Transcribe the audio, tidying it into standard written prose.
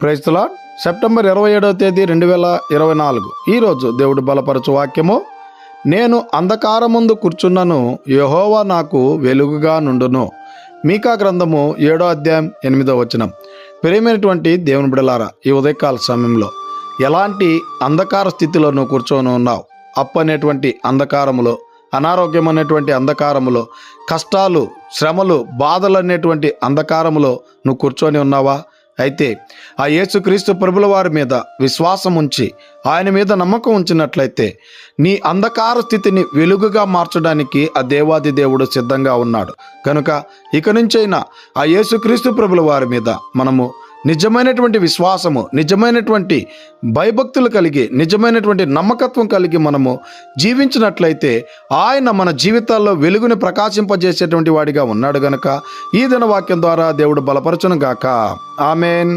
Praise the Lord. September 27వ తేదీ 2024. ఈరోజు దేవుడు బలపరచు వాక్యము, నేను అంధకారముందు కూర్చున్నను, యెహోవా నాకు వెలుగుగా నుండును. మీకా గ్రంథము 7వ అధ్యాయం 8వ వచనం. ప్రియమైనటువంటి దేవుని బిడ్డలారా, ఈ ఉదయకాల సమయంలో ఎలాంటి అంధకార స్థితిలో నువ్వు కూర్చొని ఉన్నావు? అప్పు అనేటువంటి అంధకారములో, అనారోగ్యం అనేటువంటి అంధకారములో, కష్టాలు, శ్రమలు, బాధలు అనేటువంటి అంధకారములో నువ్వు కూర్చొని ఉన్నావా? అయితే ఆ యేసుక్రీస్తు ప్రభుల వారి మీద విశ్వాసం ఉంచి ఆయన మీద నమ్మకం ఉంచినట్లయితే నీ అంధకార స్థితిని వెలుగుగా మార్చడానికి ఆ దేవాది దేవుడు సిద్ధంగా ఉన్నాడు. కనుక ఇక నుంచైనా ఆ యేసుక్రీస్తు ప్రభుల వారి మీద మనము నిజమైనటువంటి విశ్వాసము, నిజమైనటువంటి భయభక్తులు కలిగి, నిజమైనటువంటి నమ్మకత్వం కలిగి మనము జీవించినట్లయితే ఆయన మన జీవితాల్లో వెలుగుని ప్రకాశింపజేసేటువంటి వాడిగా ఉన్నాడు. గనుక ఈ దిన వాక్యం ద్వారా దేవుడు బలపరచును గాక. ఆమేన్.